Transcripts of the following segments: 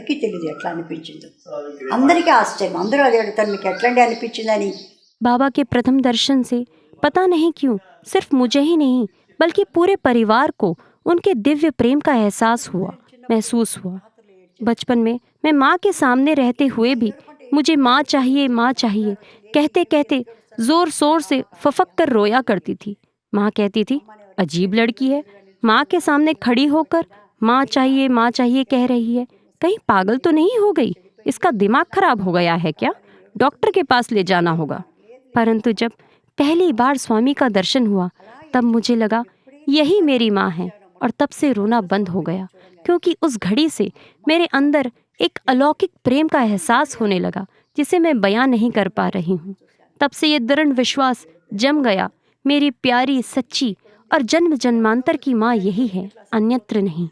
ఎవరికీ తెలియదు ఎట్లా అనిపించిందో. అందరికీ ఆశ్చర్యం. అందరూ అదే అడుగుతారు, మీకు ఎట్లాంటి అనిపించిందని. बाबा के प्रथम दर्शन से पता नहीं क्यों सिर्फ मुझे ही नहीं बल्कि पूरे परिवार को उनके दिव्य प्रेम का महसूस हुआ। बचपन में मैं माँ के सामने रहते हुए भी मुझे माँ चाहिए कहते कहते जोर शोर से फफक कर रोया करती थी। माँ कहती थी, अजीब लड़की है, माँ के सामने खड़ी होकर माँ चाहिए कह रही है, कहीं पागल तो नहीं हो गई, इसका दिमाग खराब हो गया है क्या, डॉक्टर के पास ले जाना होगा। परंतु जब पहली बार स्वामी का दर्शन हुआ तब मुझे लगा यही मेरी माँ है, और तब से रोना बंद हो गया, क्योंकि उस घड़ी से मेरे अंदर एक अलौकिक प्रेम का एहसास होने लगा जिसे मैं बयां नहीं कर पा रही हूँ। तब से ये दृढ़ विश्वास जम गया, मेरी प्यारी सच्ची और जन्म जन्मांतर की माँ यही है, अन्यत्र नहीं।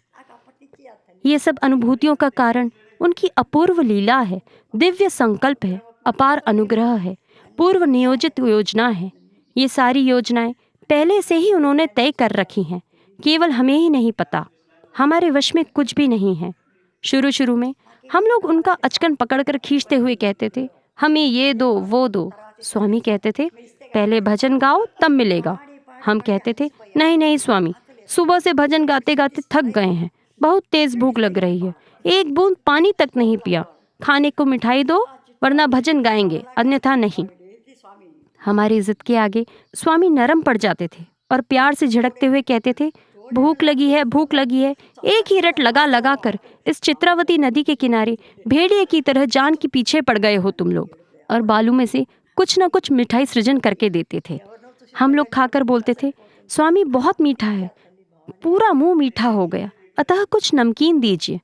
ये सब अनुभूतियों का कारण उनकी अपूर्व लीला है, दिव्य संकल्प है, अपार अनुग्रह है, पूर्व नियोजित योजना है। ये सारी योजनाएं पहले से ही उन्होंने तय कर रखी हैं, केवल हमें ही नहीं पता, हमारे वश में कुछ भी नहीं है। शुरू में हम लोग उनका अचकन पकड़कर खींचते हुए कहते थे, हमें ये दो वो दो। स्वामी कहते थे, पहले भजन गाओ तब मिलेगा। हम कहते थे, नहीं स्वामी, सुबह से भजन गाते गाते थक गए हैं, बहुत तेज भूख लग रही है, एक बूंद पानी तक नहीं पिया, खाने को मिठाई दो वरना भजन गाएंगे, अन्यथा नहीं। हमारी जिद के आगे स्वामी नरम पड़ जाते थे और प्यार से झिड़कते हुए कहते थे, भूख लगी है, एक ही रट लगा कर इस चित्रावती नदी के किनारे भेड़िए की तरह जान के पीछे पड़ गए हो तुम लोग। और बालू में से कुछ न कुछ मिठाई सृजन करके देते थे। हम लोग खाकर बोलते थे, स्वामी बहुत मीठा है, पूरा मुंह मीठा हो गया, अतः कुछ नमकीन दीजिए।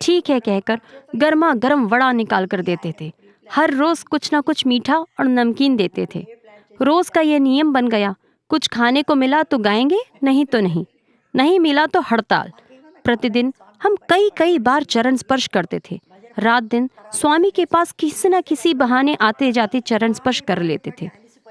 ठीक है कहकर गर्मा गर्म वड़ा निकाल कर देते थे। हर रोज कुछ ना कुछ मीठा और नमकीन देते थे। रोज का यह नियम बन गया, कुछ खाने को मिला तो गाएंगे, नहीं तो नहीं मिला तो हड़ताल। प्रतिदिन हम कई बार चरण स्पर्श करते थे। रात दिन स्वामी के पास किसी न किसी बहाने आते जाते चरण स्पर्श कर लेते थे।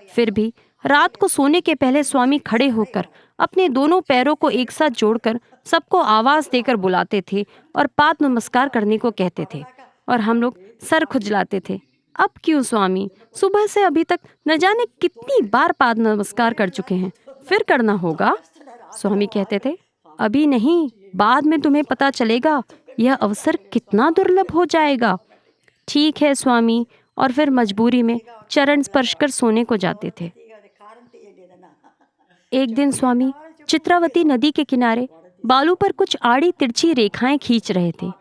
फिर भी रात को सोने के पहले स्वामी खड़े होकर अपने दोनों पैरों को एक साथ जोड़कर सबको आवाज देकर बुलाते थे और पाद नमस्कार करने को कहते थे, और हम लोग सर खुजलाते थे। अब क्यों स्वामी, सुबह से अभी तक न जाने कितनी बार पाद नमस्कार कर चुके हैं, फिर करना होगा। स्वामी कहते थे, अभी नहीं, बाद में तुम्हें पता चलेगा यह अवसर कितना दुर्लभ हो जाएगा। ठीक है स्वामी, और फिर मजबूरी में चरण स्पर्श कर सोने को जाते थे। एक दिन स्वामी चित्रावती नदी के किनारे बालू पर कुछ आड़ी तिरछी रेखाएं खींच रहे थे।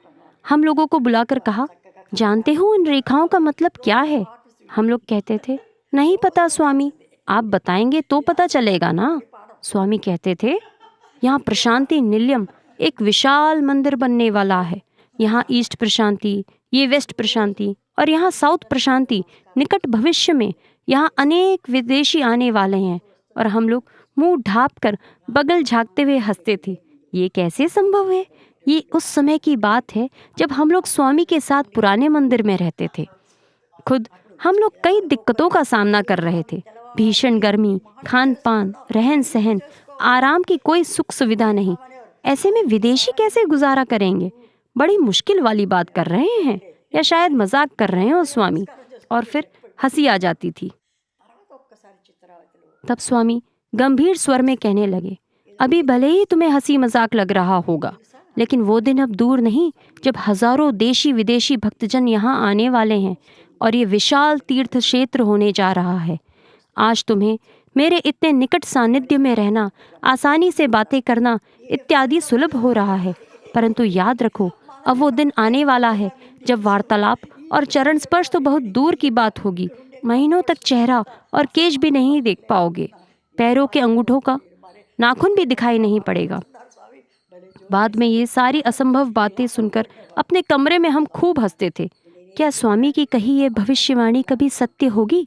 हम लोगों को बुलाकर कहा, जानते हो इन रेखाओं का मतलब क्या है? हम लोग कहते थे, नहीं पता स्वामी, आप बताएंगे तो पता चलेगा ना। स्वामी कहते थे, यहाँ प्रशांति निलयम एक विशाल मंदिर बनने वाला है। यहाँ ईस्ट प्रशांति, ये वेस्ट प्रशांति और यहाँ साउथ प्रशांति निकट भविष्य में यहाँ अनेक विदेशी आने वाले हैं। और हम लोग मुंह ढाँप कर बगल झाँकते हुए हंसते थे। ये कैसे संभव है? ये उस समय की बात है जब हम लोग स्वामी के साथ पुराने मंदिर में रहते थे। खुद हम लोग कई दिक्कतों का सामना कर रहे थे, भीषण गर्मी, खान पान, रहन सहन, आराम की कोई सुख सुविधा नहीं। ऐसे में विदेशी कैसे गुजारा करेंगे? बड़ी मुश्किल वाली बात कर रहे हैं, या शायद मजाक कर रहे हो स्वामी? और फिर हंसी आ जाती थी। तब स्वामी गंभीर स्वर में कहने लगे, अभी भले ही तुम्हें हंसी मजाक लग रहा होगा, लेकिन वो दिन अब दूर नहीं जब हजारों देशी विदेशी भक्तजन यहाँ आने वाले हैं और ये विशाल तीर्थ क्षेत्र होने जा रहा है। आज तुम्हें मेरे इतने निकट सानिध्य में रहना, आसानी से बातें करना इत्यादि सुलभ हो रहा है, परंतु याद रखो, अब वो दिन आने वाला है जब वार्तालाप और चरण स्पर्श तो बहुत दूर की बात होगी, महीनों तक चेहरा और केश भी नहीं देख पाओगे, पैरों के अंगूठों का नाखून भी दिखाई नहीं पड़ेगा। बाद में ये सारी असंभव बातें सुनकर अपने कमरे में हम खूब हंसते थे। क्या स्वामी की कही ये भविष्यवाणी कभी सत्य होगी?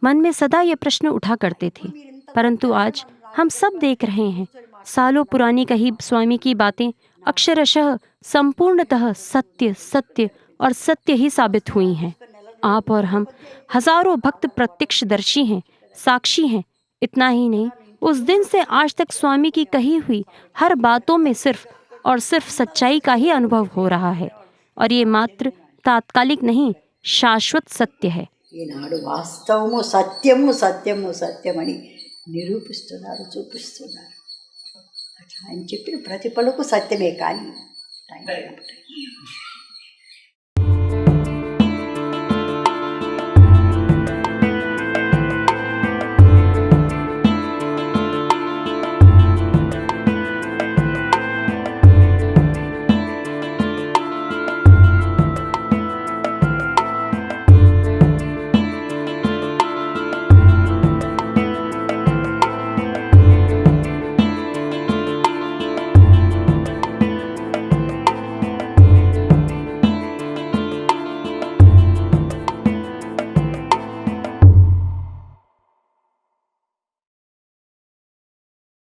मन में सदा ये प्रश्न उठा करते थे। परंतु आज हम सब देख रहे हैं, सालों पुरानी कही स्वामी की बातें अक्षरशः संपूर्णतः सत्य सत्य और सत्य ही साबित हुई हैं। आप और हम हजारों भक्त प्रत्यक्षदर्शी हैं, साक्षी हैं। इतना ही नहीं, उस दिन से आज तक स्वामी की कही हुई हर बातों में सिर्फ और सिर्फ सच्चाई का ही अनुभव हो रहा है। और ये मात्र तात्कालिक नहीं, शाश्वत सत्य है। ఈనాడు వాస్తవము సత్యము సత్యము సత్యమని నిరూపిస్తున్నారు, చూపిస్తున్నారు. అట్లా ఆయన చెప్పిన ప్రతి పలుకు సత్యమే కానీ టైం